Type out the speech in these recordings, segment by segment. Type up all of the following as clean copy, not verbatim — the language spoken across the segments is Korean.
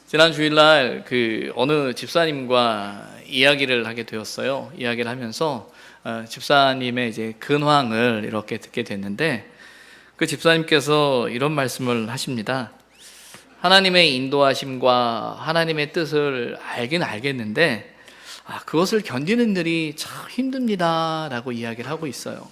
지난 주일날 어느 집사님과 이야기를 하게 되었어요. 이야기를 하면서 집사님의 이제 근황을 이렇게 듣게 됐는데, 그 집사님께서 이런 말씀을 하십니다. 하나님의 인도하심과 하나님의 뜻을 알긴 알겠는데 그것을 견디는 일이 참 힘듭니다 라고 이야기를 하고 있어요.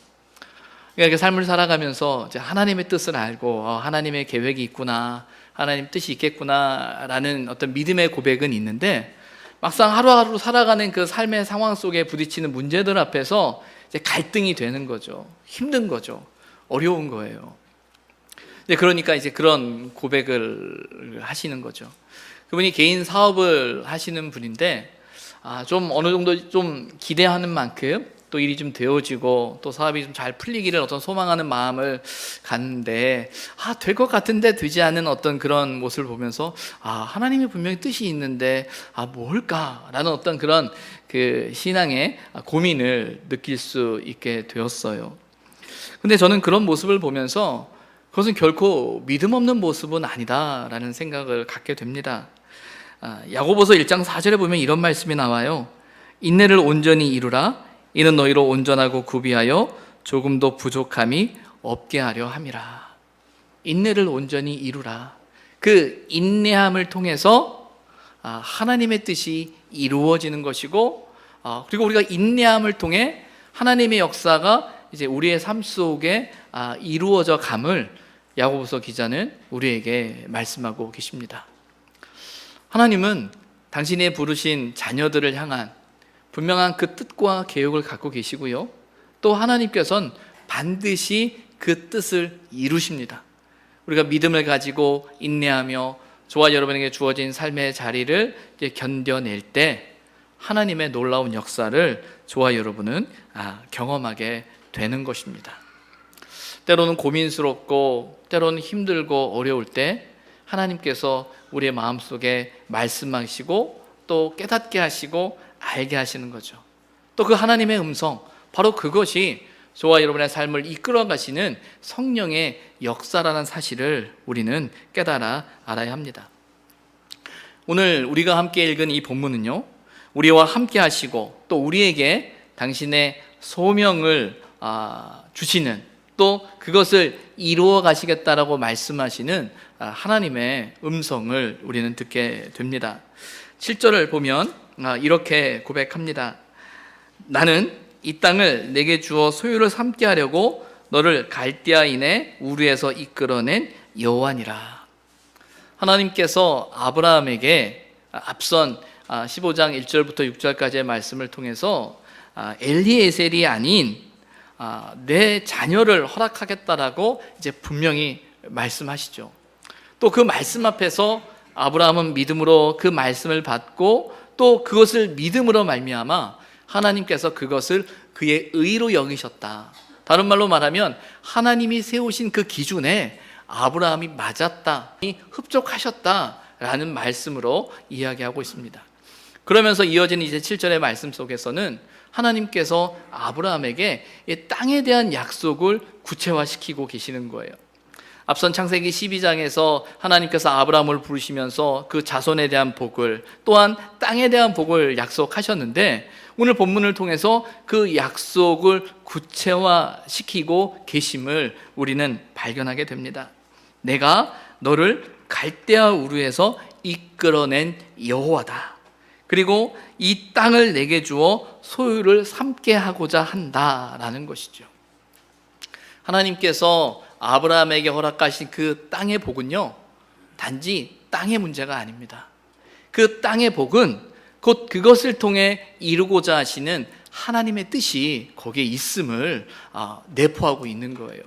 그러니까 삶을 살아가면서 이제 하나님의 뜻을 알고 하나님의 계획이 있구나, 하나님 뜻이 있겠구나 라는 어떤 믿음의 고백은 있는데, 막상 하루하루 살아가는 그 삶의 상황 속에 부딪히는 문제들 앞에서 이제 갈등이 되는 거죠. 힘든 거죠. 어려운 거예요. 그러니까 이제 그런 고백을 하시는 거죠. 그분이 개인 사업을 하시는 분인데 좀 어느 정도 좀 기대하는 만큼 또 일이 좀 되어지고 또 사업이 좀 잘 풀리기를 어떤 소망하는 마음을 갖는데 될 것 같은데 되지 않은 어떤 그런 모습을 보면서 하나님이 분명히 뜻이 있는데 뭘까라는 어떤 그런 그 신앙의 고민을 느낄 수 있게 되었어요. 근데 저는 그런 모습을 보면서 그것은 결코 믿음 없는 모습은 아니다라는 생각을 갖게 됩니다. 야고보서 1장 4절에 보면 이런 말씀이 나와요. 인내를 온전히 이루라. 이는 너희로 온전하고 구비하여 조금도 부족함이 없게 하려 함이라. 인내를 온전히 이루라. 그 인내함을 통해서 하나님의 뜻이 이루어지는 것이고, 그리고 우리가 인내함을 통해 하나님의 역사가 이제 우리의 삶 속에 이루어져 감을 야고보서 기자는 우리에게 말씀하고 계십니다. 하나님은 당신의 부르신 자녀들을 향한 분명한 그 뜻과 계획을 갖고 계시고요, 또 하나님께서는 반드시 그 뜻을 이루십니다. 우리가 믿음을 가지고 인내하며 저와 여러분에게 주어진 삶의 자리를 이제 견뎌낼 때 하나님의 놀라운 역사를 저와 여러분은 경험하게 되는 것입니다. 때로는 고민스럽고 때로는 힘들고 어려울 때 하나님께서 우리의 마음속에 말씀하시고 또 깨닫게 하시고 알게 하시는 거죠. 또 그 하나님의 음성, 바로 그것이 저와 여러분의 삶을 이끌어 가시는 성령의 역사라는 사실을 우리는 깨달아 알아야 합니다. 오늘 우리가 함께 읽은 이 본문은요, 우리와 함께 하시고 또 우리에게 당신의 소명을 주시는, 또 그것을 이루어 가시겠다라고 말씀하시는 하나님의 음성을 우리는 듣게 됩니다. 7절을 보면 이렇게 고백합니다. 나는 이 땅을 내게 주어 소유를 삼게 하려고 너를 갈대아인의 우르에서 이끌어낸 여호와니라. 하나님께서 아브라함에게 앞선 15장 1절부터 6절까지의 말씀을 통해서 엘리에셀이 아닌 내 자녀를 허락하겠다라고 이제 분명히 말씀하시죠. 또 그 말씀 앞에서 아브라함은 믿음으로 그 말씀을 받고 또 그것을 믿음으로 말미암아 하나님께서 그것을 그의 의로 여기셨다. 다른 말로 말하면 하나님이 세우신 그 기준에 아브라함이 맞았다, 흡족하셨다라는 말씀으로 이야기하고 있습니다. 그러면서 이어지는 이제 7절의 말씀 속에서는 하나님께서 아브라함에게 이 땅에 대한 약속을 구체화시키고 계시는 거예요. 앞선 창세기 12장에서 하나님께서 아브라함을 부르시면서 그 자손에 대한 복을, 또한 땅에 대한 복을 약속하셨는데, 오늘 본문을 통해서 그 약속을 구체화시키고 계심을 우리는 발견하게 됩니다. 내가 너를 갈대아 우르에서 이끌어낸 여호와다. 그리고 이 땅을 내게 주어 소유를 삼게 하고자 한다라는 것이죠. 하나님께서 아브라함에게 허락하신 그 땅의 복은요, 단지 땅의 문제가 아닙니다. 그 땅의 복은 곧 그것을 통해 이루고자 하시는 하나님의 뜻이 거기에 있음을 내포하고 있는 거예요.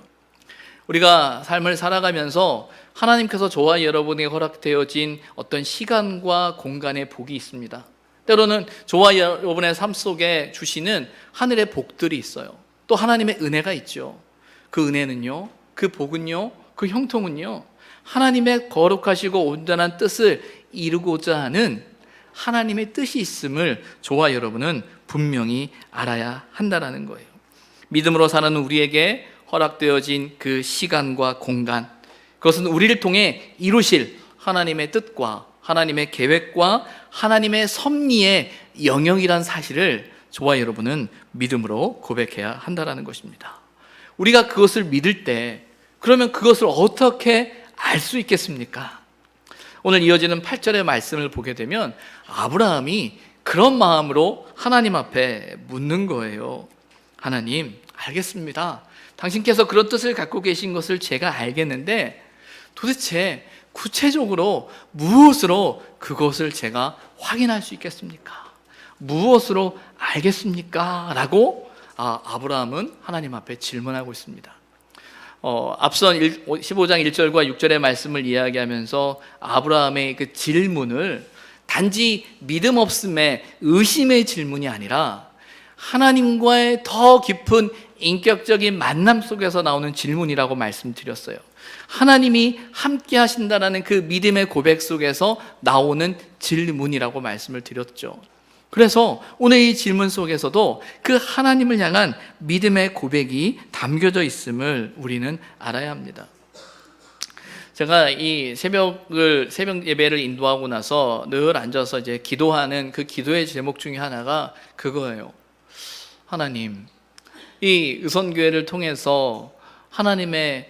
우리가 삶을 살아가면서 하나님께서 저와 여러분에게 허락되어진 어떤 시간과 공간의 복이 있습니다. 때로는 저와 여러분의 삶 속에 주시는 하늘의 복들이 있어요. 또 하나님의 은혜가 있죠. 그 은혜는요, 그 복은요, 그 형통은요, 하나님의 거룩하시고 온전한 뜻을 이루고자 하는 하나님의 뜻이 있음을 저와 여러분은 분명히 알아야 한다는 거예요. 믿음으로 사는 우리에게 허락되어진 그 시간과 공간, 그것은 우리를 통해 이루실 하나님의 뜻과 하나님의 계획과 하나님의 섭리의 영역이란 사실을 저와 여러분은 믿음으로 고백해야 한다는 것입니다. 우리가 그것을 믿을 때 그러면 그것을 어떻게 알 수 있겠습니까? 오늘 이어지는 8절의 말씀을 보게 되면 아브라함이 그런 마음으로 하나님 앞에 묻는 거예요. 하나님, 알겠습니다. 당신께서 그런 뜻을 갖고 계신 것을 제가 알겠는데 도대체 구체적으로 무엇으로 그것을 제가 확인할 수 있겠습니까? 무엇으로 알겠습니까? 라고 아브라함은 하나님 앞에 질문하고 있습니다. 앞선 15장 1절과 6절의 말씀을 이야기하면서 아브라함의 그 질문을 단지 믿음 없음의 의심의 질문이 아니라 하나님과의 더 깊은 인격적인 만남 속에서 나오는 질문이라고 말씀드렸어요. 하나님이 함께 하신다라는 그 믿음의 고백 속에서 나오는 질문이라고 말씀을 드렸죠. 그래서 오늘 이 질문 속에서도 그 하나님을 향한 믿음의 고백이 담겨져 있음을 우리는 알아야 합니다. 제가 이 새벽 예배를 인도하고 나서 늘 앉아서 이제 기도하는 그 기도의 제목 중에 하나가 그거예요. 하나님, 이 의선교회를 통해서 하나님의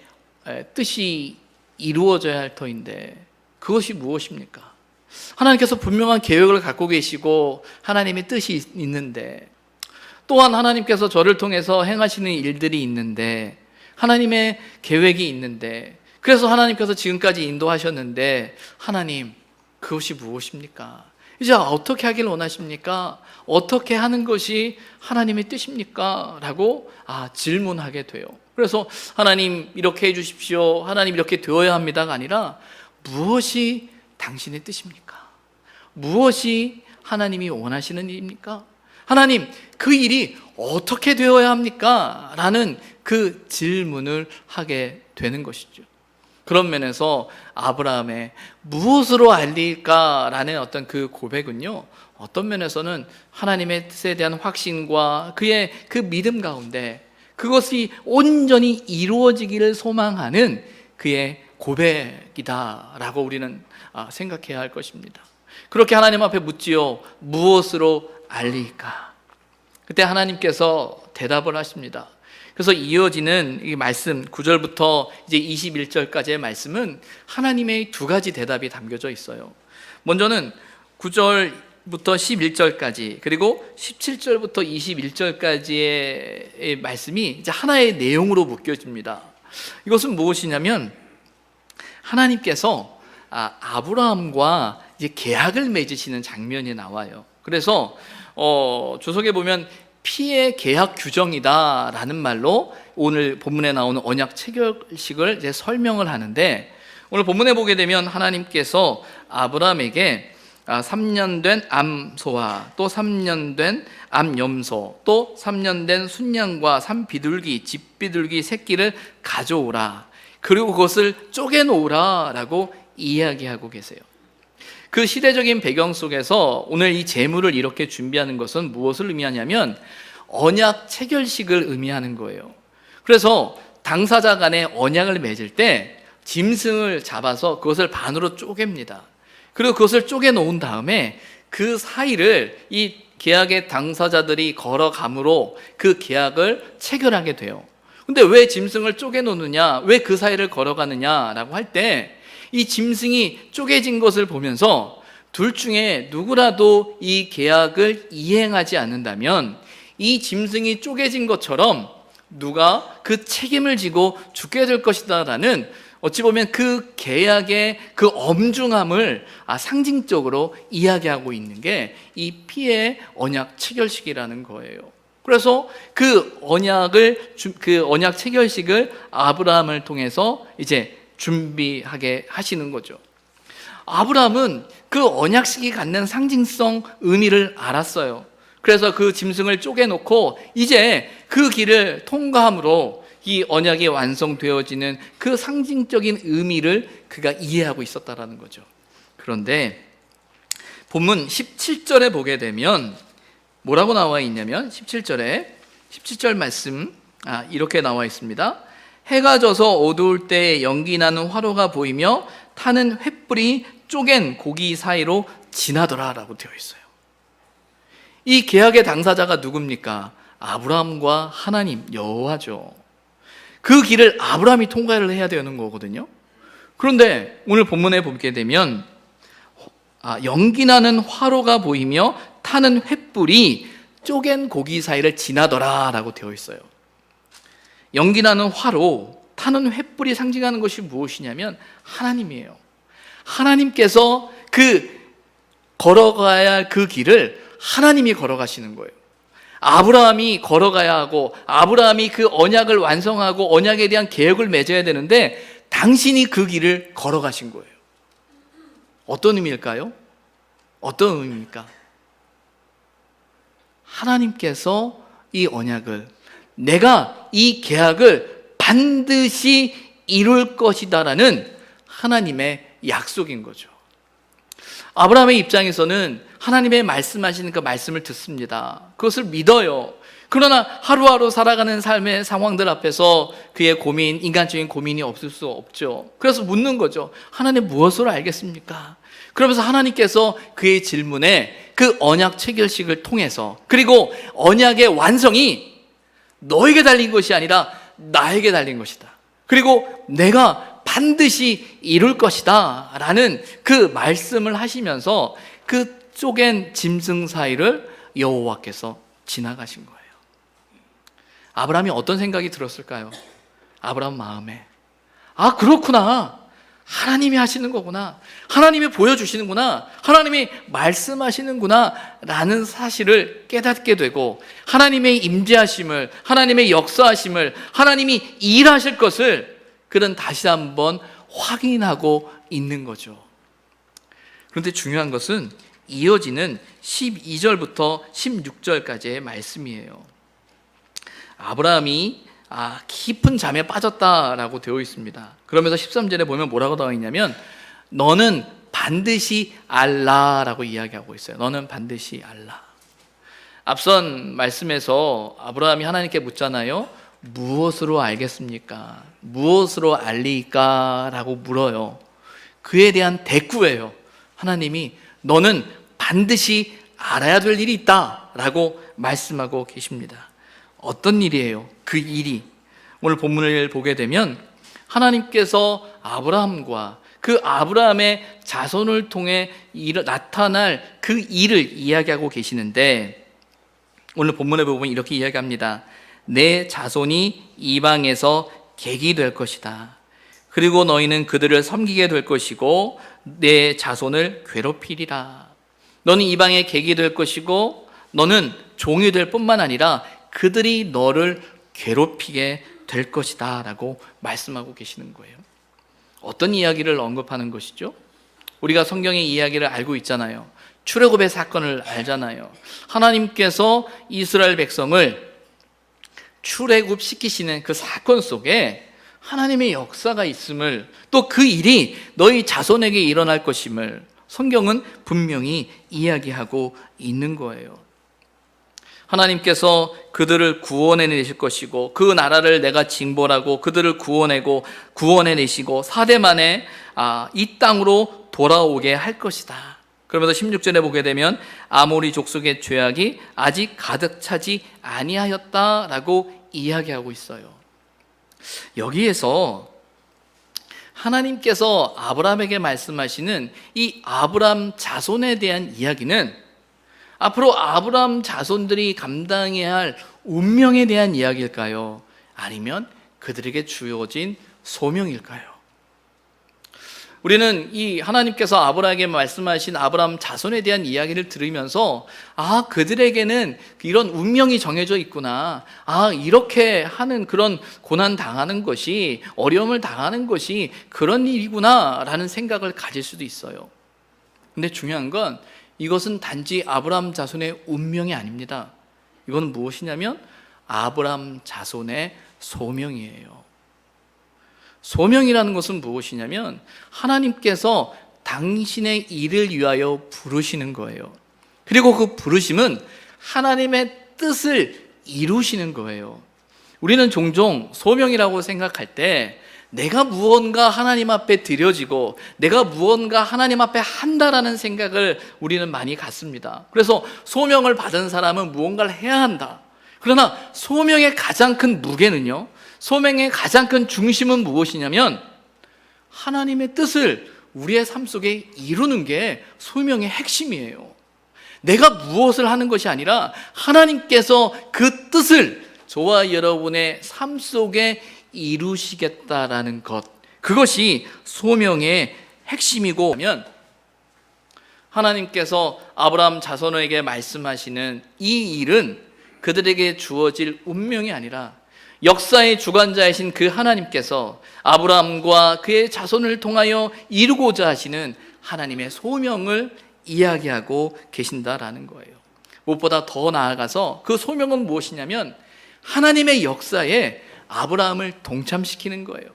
뜻이 이루어져야 할 터인데 그것이 무엇입니까? 하나님께서 분명한 계획을 갖고 계시고 하나님의 뜻이 있는데 또한 하나님께서 저를 통해서 행하시는 일들이 있는데 하나님의 계획이 있는데 그래서 하나님께서 지금까지 인도하셨는데 하나님, 그것이 무엇입니까? 이제 어떻게 하길 원하십니까? 어떻게 하는 것이 하나님의 뜻입니까? 라고 질문하게 돼요. 그래서 하나님 이렇게 해주십시오, 하나님 이렇게 되어야 합니다가 아니라 무엇이 당신의 뜻입니까? 무엇이 하나님이 원하시는 일입니까? 하나님, 그 일이 어떻게 되어야 합니까? 라는 그 질문을 하게 되는 것이죠. 그런 면에서 아브라함의 무엇으로 알릴까라는 어떤 그 고백은요, 어떤 면에서는 하나님의 뜻에 대한 확신과 그의 그 믿음 가운데 그것이 온전히 이루어지기를 소망하는 그의 고백이다라고 우리는 생각해야 할 것입니다. 그렇게 하나님 앞에 묻지요. 무엇으로 알릴까? 그때 하나님께서 대답을 하십니다. 그래서 이어지는 이 말씀 9절부터 이제 21절까지의 말씀은 하나님의 두 가지 대답이 담겨져 있어요. 먼저는 9절부터 11절까지 그리고 17절부터 21절까지의 말씀이 이제 하나의 내용으로 묶여집니다. 이것은 무엇이냐면 하나님께서 아브라함과 이제 계약을 맺으시는 장면이 나와요. 그래서 주석에 보면 피의 계약 규정이다라는 말로 오늘 본문에 나오는 언약 체결식을 이제 설명을 하는데, 오늘 본문에 보게 되면 하나님께서 아브라함에게 3년 된 암소와 또 3년 된 암염소 또 3년 된 순양과 산비둘기 집비둘기 새끼를 가져오라, 그리고 그것을 쪼개놓으라 라고 이야기하고 계세요. 그 시대적인 배경 속에서 오늘 이 제물을 이렇게 준비하는 것은 무엇을 의미하냐면 언약 체결식을 의미하는 거예요. 그래서 당사자 간에 언약을 맺을 때 짐승을 잡아서 그것을 반으로 쪼갭니다. 그리고 그것을 쪼개 놓은 다음에 그 사이를 이 계약의 당사자들이 걸어감으로 그 계약을 체결하게 돼요. 근데 왜 짐승을 쪼개 놓느냐, 왜 그 사이를 걸어가느냐라고 할 때 이 짐승이 쪼개진 것을 보면서 둘 중에 누구라도 이 계약을 이행하지 않는다면 이 짐승이 쪼개진 것처럼 누가 그 책임을 지고 죽게 될 것이다 라는, 어찌 보면 그 계약의 그 엄중함을 상징적으로 이야기하고 있는 게 이 피의 언약 체결식이라는 거예요. 그래서 그 언약 체결식을 아브라함을 통해서 이제 준비하게 하시는 거죠. 아브라함은 그 언약식이 갖는 상징성 의미를 알았어요. 그래서 그 짐승을 쪼개놓고 이제 그 길을 통과함으로 이 언약이 완성되어지는 그 상징적인 의미를 그가 이해하고 있었다라는 거죠. 그런데 본문 17절에 보게 되면 뭐라고 나와 있냐면 17절 말씀 이렇게 나와 있습니다. 해가 져서 어두울 때 연기 나는 화로가 보이며 타는 횃불이 쪼갠 고기 사이로 지나더라라고 되어 있어요. 이 계약의 당사자가 누굽니까? 아브라함과 하나님, 여호와죠. 그 길을 아브라함이 통과를 해야 되는 거거든요. 그런데 오늘 본문에 보게 되면 연기나는 화로가 보이며 타는 횃불이 쪼갠 고기 사이를 지나더라라고 되어 있어요. 연기나는 화로, 타는 횃불이 상징하는 것이 무엇이냐면 하나님이에요. 하나님께서 걸어가야 할 그 길을 하나님이 걸어가시는 거예요. 아브라함이 걸어가야 하고 아브라함이 그 언약을 완성하고 언약에 대한 계획을 맺어야 되는데 당신이 그 길을 걸어가신 거예요. 어떤 의미일까요? 어떤 의미입니까? 하나님께서 이 언약을, 내가 이 계약을 반드시 이룰 것이다라는 하나님의 약속인 거죠. 아브라함의 입장에서는 하나님의 말씀하시는 그 말씀을 듣습니다. 그것을 믿어요. 그러나 하루하루 살아가는 삶의 상황들 앞에서 그의 고민, 인간적인 고민이 없을 수 없죠. 그래서 묻는 거죠. 하나님 무엇으로 알겠습니까? 그러면서 하나님께서 그의 질문에 그 언약 체결식을 통해서, 그리고 언약의 완성이 너에게 달린 것이 아니라 나에게 달린 것이다. 그리고 내가 반드시 이룰 것이다 라는 그 말씀을 하시면서 그 쪼갠 짐승 사이를 여호와께서 지나가신 거예요. 아브라함이 어떤 생각이 들었을까요? 아브라함 마음에, 그렇구나, 하나님이 하시는 거구나, 하나님이 보여주시는구나, 하나님이 말씀하시는구나 라는 사실을 깨닫게 되고, 하나님의 임재하심을, 하나님의 역사하심을, 하나님이 일하실 것을 그는 다시 한번 확인하고 있는 거죠. 그런데 중요한 것은 이어지는 12절부터 16절까지의 말씀이에요. 아브라함이 깊은 잠에 빠졌다라고 되어 있습니다. 그러면서 13절에 보면 뭐라고 나와 있냐면, 너는 반드시 알라라고 이야기하고 있어요. 너는 반드시 알라. 앞선 말씀에서 아브라함이 하나님께 묻잖아요. 무엇으로 알겠습니까? 무엇으로 알리까? 라고 물어요. 그에 대한 대꾸예요. 하나님이 너는 반드시 알아야 될 일이 있다 라고 말씀하고 계십니다. 어떤 일이에요? 그 일이, 오늘 본문을 보게 되면 하나님께서 아브라함과 그 아브라함의 자손을 통해 나타날 그 일을 이야기하고 계시는데, 오늘 본문에 보면 이렇게 이야기합니다. 내 자손이 이방에서 객이 될 것이다. 그리고 너희는 그들을 섬기게 될 것이고 내 자손을 괴롭히리라. 너는 이방의 객이 될 것이고 너는 종이 될 뿐만 아니라 그들이 너를 괴롭히게 될 것이다 라고 말씀하고 계시는 거예요. 어떤 이야기를 언급하는 것이죠? 우리가 성경의 이야기를 알고 있잖아요. 출애굽의 사건을 알잖아요. 하나님께서 이스라엘 백성을 출애굽시키시는 그 사건 속에 하나님의 역사가 있음을, 또 그 일이 너희 자손에게 일어날 것임을 성경은 분명히 이야기하고 있는 거예요. 하나님께서 그들을 구원해내실 것이고 그 나라를 내가 징벌하고 그들을 구원해내시고 4대 만에 이 땅으로 돌아오게 할 것이다. 그러면서 16절에 보게 되면 아모리 족속의 죄악이 아직 가득 차지 아니하였다라고 이야기하고 있어요. 여기에서 하나님께서 아브라함에게 말씀하시는 이 아브라함 자손에 대한 이야기는 앞으로 아브라함 자손들이 감당해야 할 운명에 대한 이야기일까요? 아니면 그들에게 주어진 소명일까요? 우리는 이 하나님께서 아브라함에게 말씀하신 아브라함 자손에 대한 이야기를 들으면서 그들에게는 이런 운명이 정해져 있구나, 이렇게 하는, 그런 고난 당하는 것이, 어려움을 당하는 것이 그런 일이구나 라는 생각을 가질 수도 있어요. 근데 중요한 건 이것은 단지 아브라함 자손의 운명이 아닙니다. 이건 무엇이냐면 아브라함 자손의 소명이에요. 소명이라는 것은 무엇이냐면 하나님께서 당신의 일을 위하여 부르시는 거예요. 그리고 그 부르심은 하나님의 뜻을 이루시는 거예요. 우리는 종종 소명이라고 생각할 때 내가 무언가 하나님 앞에 드려지고 내가 무언가 하나님 앞에 한다라는 생각을 우리는 많이 갖습니다. 그래서 소명을 받은 사람은 무언가를 해야 한다. 그러나 소명의 가장 큰 무게는요, 소명의 가장 큰 중심은 무엇이냐면 하나님의 뜻을 우리의 삶 속에 이루는 게 소명의 핵심이에요. 내가 무엇을 하는 것이 아니라 하나님께서 그 뜻을 저와 여러분의 삶 속에 이루시겠다라는 것, 그것이 소명의 핵심이고, 하나님께서 아브라함 자손에게 말씀하시는 이 일은 그들에게 주어질 운명이 아니라 역사의 주관자이신 그 하나님께서 아브라함과 그의 자손을 통하여 이루고자 하시는 하나님의 소명을 이야기하고 계신다라는 거예요. 무엇보다 더 나아가서 그 소명은 무엇이냐면 하나님의 역사에 아브라함을 동참시키는 거예요.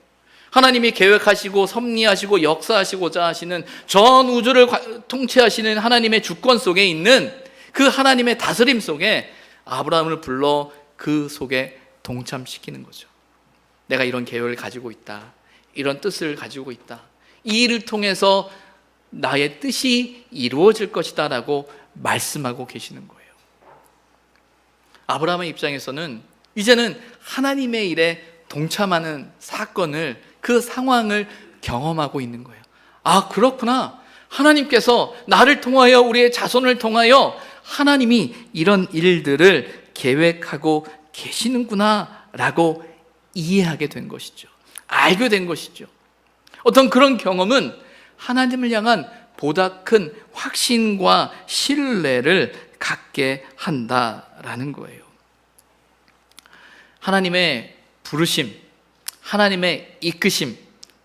하나님이 계획하시고 섭리하시고 역사하시고자 하시는 전 우주를 통치하시는 하나님의 주권 속에 있는 그 하나님의 다스림 속에 아브라함을 불러 그 속에 동참시키는 거죠. 내가 이런 계획을 가지고 있다, 이런 뜻을 가지고 있다, 이 일을 통해서 나의 뜻이 이루어질 것이다 라고 말씀하고 계시는 거예요. 아브라함의 입장에서는 이제는 하나님의 일에 동참하는 사건을, 그 상황을 경험하고 있는 거예요. 아, 그렇구나. 하나님께서 나를 통하여, 우리의 자손을 통하여 하나님이 이런 일들을 계획하고 계시는구나 라고 이해하게 된 것이죠. 알게 된 것이죠. 어떤 그런 경험은 하나님을 향한 보다 큰 확신과 신뢰를 갖게 한다라는 거예요. 하나님의 부르심, 하나님의 이끄심,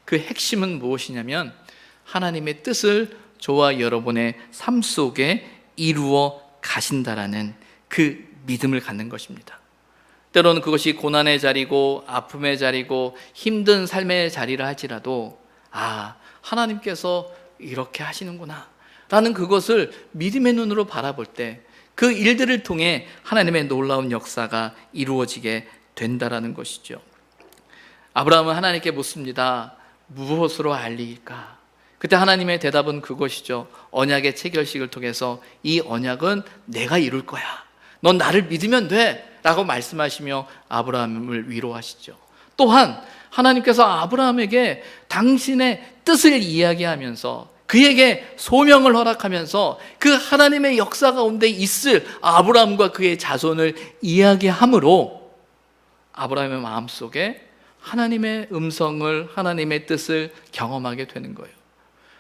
그 핵심은 무엇이냐면 하나님의 뜻을 저와 여러분의 삶 속에 이루어 가신다라는 그 믿음을 갖는 것입니다. 때로는 그것이 고난의 자리고 아픔의 자리고 힘든 삶의 자리라 할지라도 아, 하나님께서 이렇게 하시는구나 라는 그것을 믿음의 눈으로 바라볼 때 그 일들을 통해 하나님의 놀라운 역사가 이루어지게 된다라는 것이죠. 아브라함은 하나님께 묻습니다. 무엇으로 알리일까? 그때 하나님의 대답은 그것이죠. 언약의 체결식을 통해서 이 언약은 내가 이룰 거야. 넌 나를 믿으면 돼 라고 말씀하시며 아브라함을 위로하시죠. 또한 하나님께서 아브라함에게 당신의 뜻을 이야기하면서 그에게 소명을 허락하면서 그 하나님의 역사 가운데 있을 아브라함과 그의 자손을 이야기함으로 아브라함의 마음속에 하나님의 음성을, 하나님의 뜻을 경험하게 되는 거예요.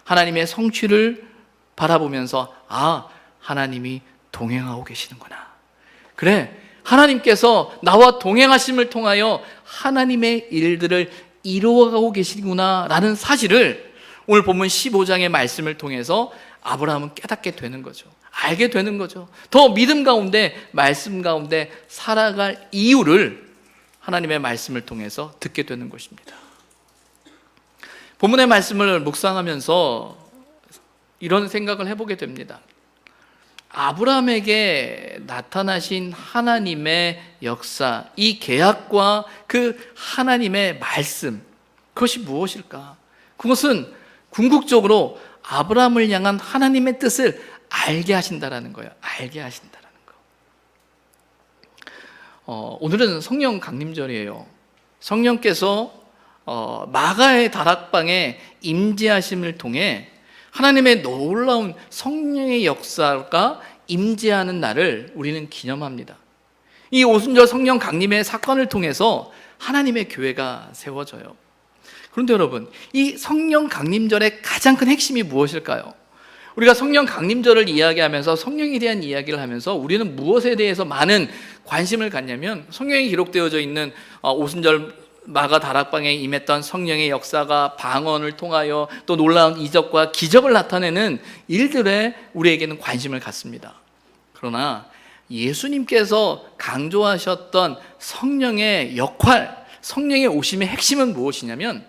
하나님의 성취를 바라보면서 아, 하나님이 동행하고 계시는구나. 그래, 하나님께서 나와 동행하심을 통하여 하나님의 일들을 이루어가고 계시구나 라는 사실을 오늘 본문 15장의 말씀을 통해서 아브라함은 깨닫게 되는 거죠. 알게 되는 거죠. 더 믿음 가운데, 말씀 가운데 살아갈 이유를 하나님의 말씀을 통해서 듣게 되는 것입니다. 본문의 말씀을 묵상하면서 이런 생각을 해보게 됩니다. 아브라함에게 나타나신 하나님의 역사, 이 계약과 그 하나님의 말씀, 그것이 무엇일까? 그것은 궁극적으로 아브라함을 향한 하나님의 뜻을 알게 하신다라는 거예요. 알게 하신다라는 거. 오늘은 성령 강림절이에요. 성령께서 마가의 다락방에 임재하심을 통해 하나님의 놀라운 성령의 역사가 임재하는 날을 우리는 기념합니다. 이 오순절 성령 강림의 사건을 통해서 하나님의 교회가 세워져요. 그런데 여러분, 이 성령 강림절의 가장 큰 핵심이 무엇일까요? 우리가 성령 강림절을 이야기하면서 성령에 대한 이야기를 하면서 우리는 무엇에 대해서 많은 관심을 갖냐면 성경에 기록되어져 있는 오순절 마가 다락방에 임했던 성령의 역사가 방언을 통하여 또 놀라운 이적과 기적을 나타내는 일들에 우리에게는 관심을 갖습니다. 그러나 예수님께서 강조하셨던 성령의 역할, 성령의 오심의 핵심은 무엇이냐면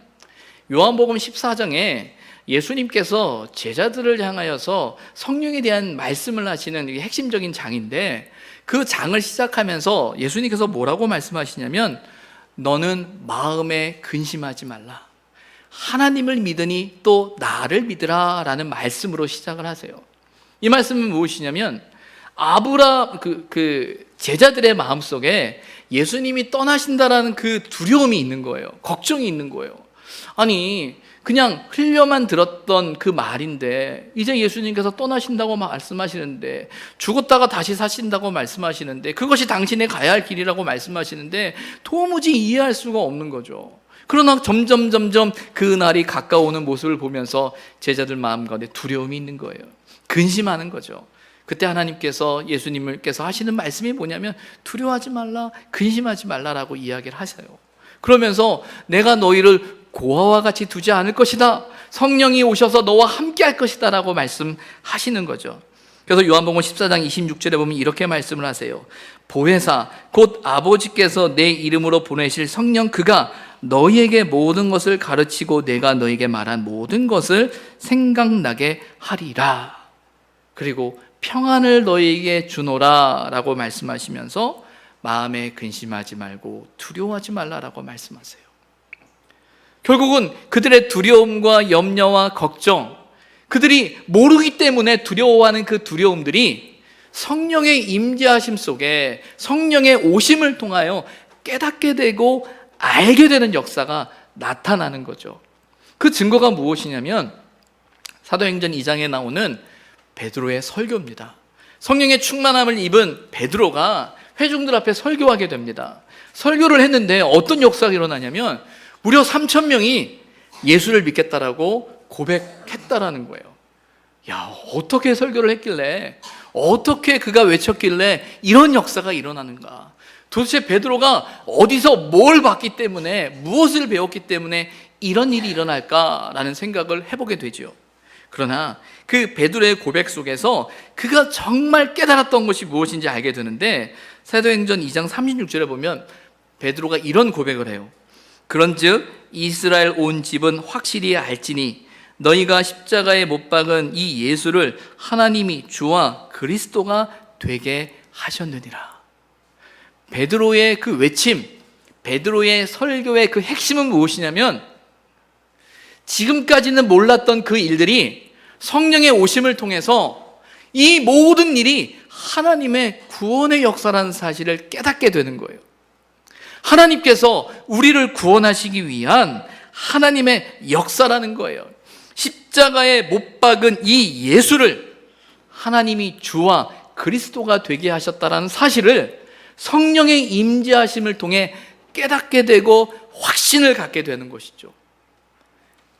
요한복음 14장에 예수님께서 제자들을 향하여서 성령에 대한 말씀을 하시는 핵심적인 장인데 그 장을 시작하면서 예수님께서 뭐라고 말씀하시냐면 너는 마음에 근심하지 말라. 하나님을 믿으니 또 나를 믿으라 라는 말씀으로 시작을 하세요. 이 말씀은 무엇이냐면 제자들의 마음속에 예수님이 떠나신다라는 그 두려움이 있는 거예요. 걱정이 있는 거예요. 아니 그냥 흘려만 들었던 그 말인데 이제 예수님께서 떠나신다고 말씀하시는데, 죽었다가 다시 사신다고 말씀하시는데, 그것이 당신의 가야 할 길이라고 말씀하시는데 도무지 이해할 수가 없는 거죠. 그러나 점점 그 날이 가까워오는 모습을 보면서 제자들 마음 가운데 두려움이 있는 거예요. 근심하는 거죠. 그때 하나님께서, 예수님께서 하시는 말씀이 뭐냐면 두려워하지 말라, 근심하지 말라라고 이야기를 하세요. 그러면서 내가 너희를 고아와 같이 두지 않을 것이다, 성령이 오셔서 너와 함께 할 것이다 라고 말씀하시는 거죠. 그래서 요한복음 14장 26절에 보면 이렇게 말씀을 하세요. 보혜사 곧 아버지께서 내 이름으로 보내실 성령, 그가 너희에게 모든 것을 가르치고 내가 너희에게 말한 모든 것을 생각나게 하리라. 그리고 평안을 너희에게 주노라 라고 말씀하시면서 마음에 근심하지 말고 두려워하지 말라라고 말씀하세요. 결국은 그들의 두려움과 염려와 걱정, 그들이 모르기 때문에 두려워하는 그 두려움들이 성령의 임재하심 속에, 성령의 오심을 통하여 깨닫게 되고 알게 되는 역사가 나타나는 거죠. 그 증거가 무엇이냐면 사도행전 2장에 나오는 베드로의 설교입니다. 성령의 충만함을 입은 베드로가 회중들 앞에 설교하게 됩니다. 설교를 했는데 어떤 역사가 일어나냐면 무려 3,000명이 예수를 믿겠다라고 고백했다라는 거예요. 야, 어떻게 설교를 했길래, 어떻게 그가 외쳤길래 이런 역사가 일어나는가? 도대체 베드로가 어디서 뭘 봤기 때문에, 무엇을 배웠기 때문에 이런 일이 일어날까라는 생각을 해보게 되죠. 그러나 그 베드로의 고백 속에서 그가 정말 깨달았던 것이 무엇인지 알게 되는데, 사도행전 2장 36절에 보면 베드로가 이런 고백을 해요. 그런즉 이스라엘 온 집은 확실히 알지니 너희가 십자가에 못 박은 이 예수를 하나님이 주와 그리스도가 되게 하셨느니라. 베드로의 그 외침, 베드로의 설교의 그 핵심은 무엇이냐면 지금까지는 몰랐던 그 일들이 성령의 오심을 통해서 이 모든 일이 하나님의 구원의 역사라는 사실을 깨닫게 되는 거예요. 하나님께서 우리를 구원하시기 위한 하나님의 역사라는 거예요. 십자가에 못 박은 이 예수를 하나님이 주와 그리스도가 되게 하셨다라는 사실을 성령의 임재하심을 통해 깨닫게 되고 확신을 갖게 되는 것이죠.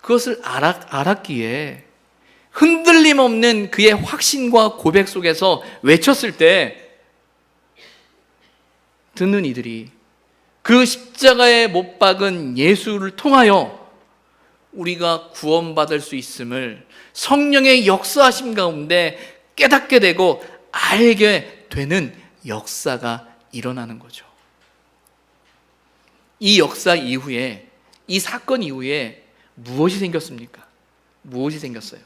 그것을 알았기에 흔들림 없는 그의 확신과 고백 속에서 외쳤을 때 듣는 이들이 그 십자가에 못 박은 예수를 통하여 우리가 구원받을 수 있음을 성령의 역사하심 가운데 깨닫게 되고 알게 되는 역사가 일어나는 거죠. 이 역사 이후에, 이 사건 이후에 무엇이 생겼습니까? 무엇이 생겼어요?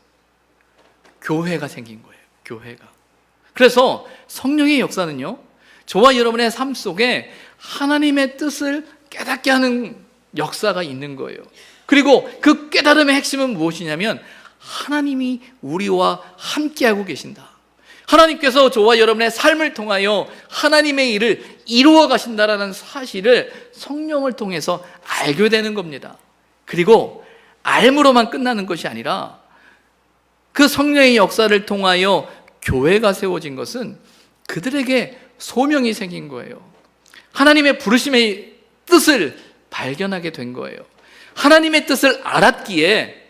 교회가 생긴 거예요. 교회가. 그래서 성령의 역사는요, 저와 여러분의 삶 속에 하나님의 뜻을 깨닫게 하는 역사가 있는 거예요. 그리고 그 깨달음의 핵심은 무엇이냐면 하나님이 우리와 함께하고 계신다. 하나님께서 저와 여러분의 삶을 통하여 하나님의 일을 이루어 가신다라는 사실을 성령을 통해서 알게 되는 겁니다. 그리고 알므로만 끝나는 것이 아니라 그 성령의 역사를 통하여 교회가 세워진 것은 그들에게 소명이 생긴 거예요. 하나님의 부르심의 뜻을 발견하게 된 거예요. 하나님의 뜻을 알았기에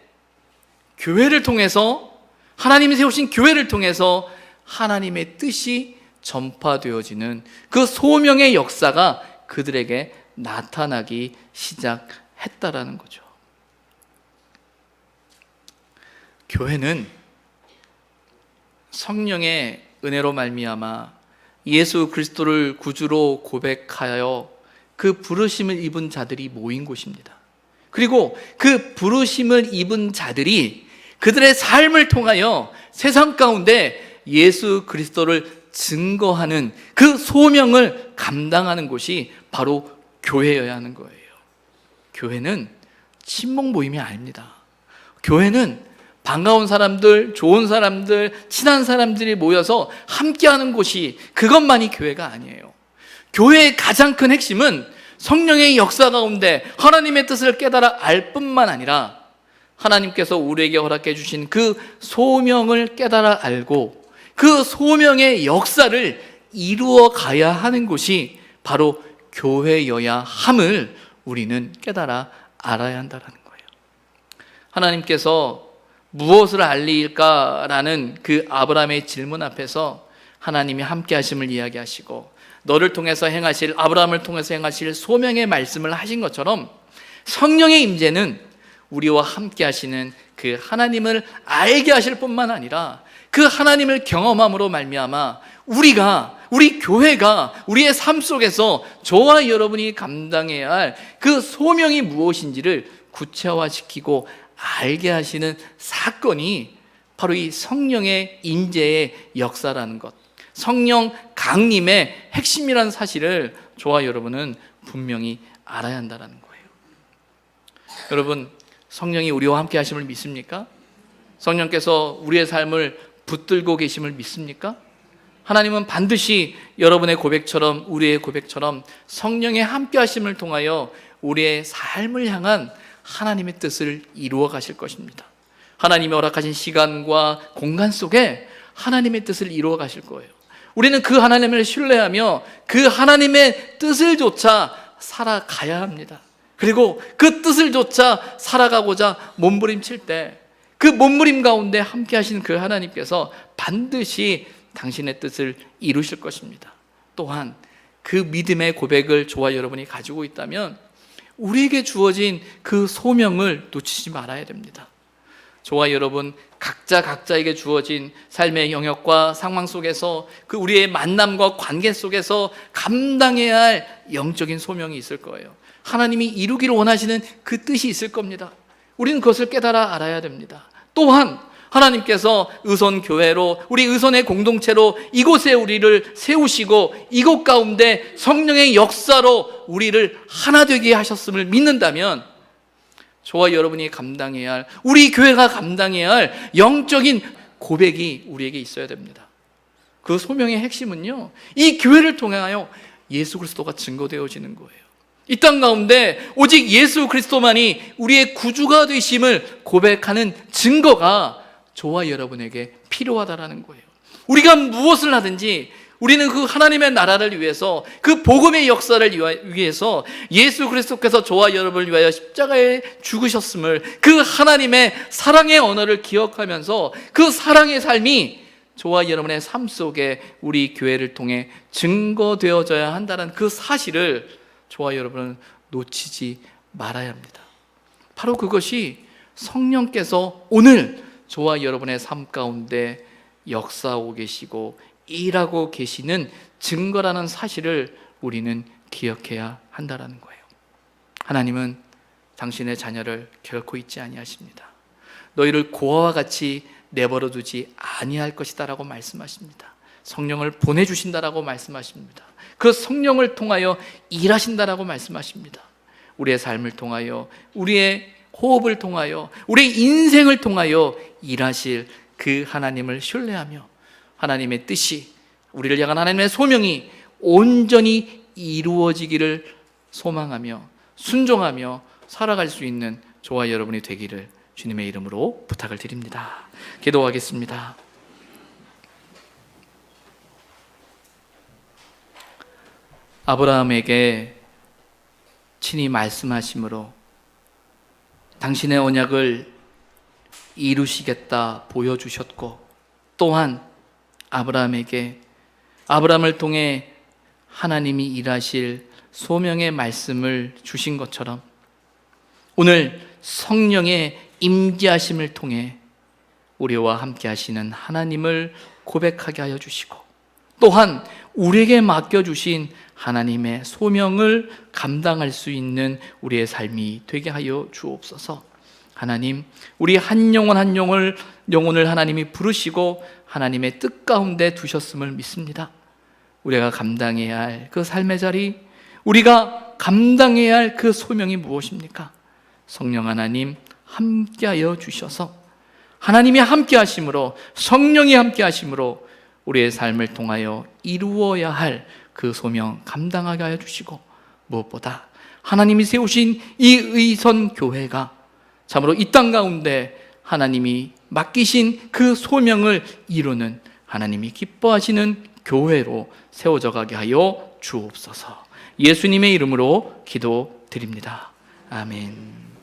교회를 통해서, 하나님이 세우신 교회를 통해서 하나님의 뜻이 전파되어지는 그 소명의 역사가 그들에게 나타나기 시작했다라는 거죠. 교회는 성령의 은혜로 말미암아 예수 그리스도를 구주로 고백하여 그 부르심을 입은 자들이 모인 곳입니다. 그리고 그 부르심을 입은 자들이 그들의 삶을 통하여 세상 가운데 예수 그리스도를 증거하는 그 소명을 감당하는 곳이 바로 교회여야 하는 거예요. 교회는 친목 모임이 아닙니다. 교회는 반가운 사람들, 좋은 사람들, 친한 사람들이 모여서 함께하는 곳이, 그것만이 교회가 아니에요. 교회의 가장 큰 핵심은 성령의 역사 가운데 하나님의 뜻을 깨달아 알 뿐만 아니라 하나님께서 우리에게 허락해 주신 그 소명을 깨달아 알고 그 소명의 역사를 이루어 가야 하는 곳이 바로 교회여야 함을 우리는 깨달아 알아야 한다는 거예요. 하나님께서 무엇을 알리일까라는 그 아브라함의 질문 앞에서 하나님이 함께 하심을 이야기하시고 너를 통해서 행하실, 아브라함을 통해서 행하실 소명의 말씀을 하신 것처럼 성령의 임재는 우리와 함께 하시는 그 하나님을 알게 하실 뿐만 아니라 그 하나님을 경험함으로 말미암아 우리 교회가 우리의 삶 속에서 저와 여러분이 감당해야 할 그 소명이 무엇인지를 구체화시키고 알게 하시는 사건이 바로 이 성령의 임재의 역사라는 것, 성령 강림의 핵심이라는 사실을 저와 여러분은 분명히 알아야 한다는 거예요. 여러분, 성령이 우리와 함께 하심을 믿습니까? 성령께서 우리의 삶을 붙들고 계심을 믿습니까? 하나님은 반드시 여러분의 고백처럼, 우리의 고백처럼 성령의 함께 하심을 통하여 우리의 삶을 향한 하나님의 뜻을 이루어 가실 것입니다. 하나님이 허락하신 시간과 공간 속에 하나님의 뜻을 이루어 가실 거예요. 우리는 그 하나님을 신뢰하며 그 하나님의 뜻을 조차 살아가야 합니다. 그리고 그 뜻을 조차 살아가고자 몸부림칠 때 그 몸부림 가운데 함께 하시는 그 하나님께서 반드시 당신의 뜻을 이루실 것입니다. 또한 그 믿음의 고백을 저와 여러분이 가지고 있다면 우리에게 주어진 그 소명을 놓치지 말아야 됩니다. 저와 여러분 각자에게 주어진 삶의 영역과 상황 속에서 그 우리의 만남과 관계 속에서 감당해야 할 영적인 소명이 있을 거예요. 하나님이 이루기를 원하시는 그 뜻이 있을 겁니다. 우리는 그것을 깨달아 알아야 됩니다. 또한 하나님께서 의손교회로, 우리 의손의 공동체로 이곳에 우리를 세우시고 이곳 가운데 성령의 역사로 우리를 하나 되게 하셨음을 믿는다면 저와 여러분이 감당해야 할, 우리 교회가 감당해야 할 영적인 고백이 우리에게 있어야 됩니다. 그 소명의 핵심은요, 이 교회를 통하여 예수 그리스도가 증거되어지는 거예요. 이 땅 가운데 오직 예수 그리스도만이 우리의 구주가 되심을 고백하는 증거가 저와 여러분에게 필요하다라는 거예요. 우리가 무엇을 하든지 우리는 그 하나님의 나라를 위해서, 그 복음의 역사를 위해서 예수 그리스도께서 저와 여러분을 위하여 십자가에 죽으셨음을, 그 하나님의 사랑의 언어를 기억하면서 그 사랑의 삶이 저와 여러분의 삶 속에 우리 교회를 통해 증거되어져야 한다는 그 사실을 저와 여러분은 놓치지 말아야 합니다. 바로 그것이 성령께서 오늘 저와 여러분의 삶 가운데 역사하고 계시고 일하고 계시는 증거라는 사실을 우리는 기억해야 한다는 거예요. 하나님은 당신의 자녀를 결코 잊지 아니하십니다. 너희를 고아와 같이 내버려 두지 아니할 것이다 라고 말씀하십니다. 성령을 보내주신다라고 말씀하십니다. 그 성령을 통하여 일하신다라고 말씀하십니다. 우리의 삶을 통하여, 우리의 호흡을 통하여, 우리의 인생을 통하여 일하실 그 하나님을 신뢰하며 하나님의 뜻이, 우리를 향한 하나님의 소명이 온전히 이루어지기를 소망하며 순종하며 살아갈 수 있는 저와 여러분이 되기를 주님의 이름으로 부탁을 드립니다. 기도하겠습니다. 아브라함에게 친히 말씀하심으로 당신의 언약을 이루시겠다 보여주셨고, 또한 아브라함을 통해 하나님이 일하실 소명의 말씀을 주신 것처럼 오늘 성령의 임재하심을 통해 우리와 함께 하시는 하나님을 고백하게 하여 주시고, 또한 우리에게 맡겨주신 하나님의 소명을 감당할 수 있는 우리의 삶이 되게 하여 주옵소서. 하나님, 우리 한 영혼을 하나님이 부르시고 하나님의 뜻 가운데 두셨음을 믿습니다. 우리가 감당해야 할 그 삶의 자리, 우리가 감당해야 할 그 소명이 무엇입니까? 성령 하나님 함께하여 주셔서 하나님이 함께하심으로, 성령이 함께하심으로 우리의 삶을 통하여 이루어야 할 그 소명 감당하게 하여 주시고, 무엇보다 하나님이 세우신 이 의선 교회가 참으로 이 땅 가운데 하나님이 맡기신 그 소명을 이루는, 하나님이 기뻐하시는 교회로 세워져 가게 하여 주옵소서. 예수님의 이름으로 기도드립니다. 아멘.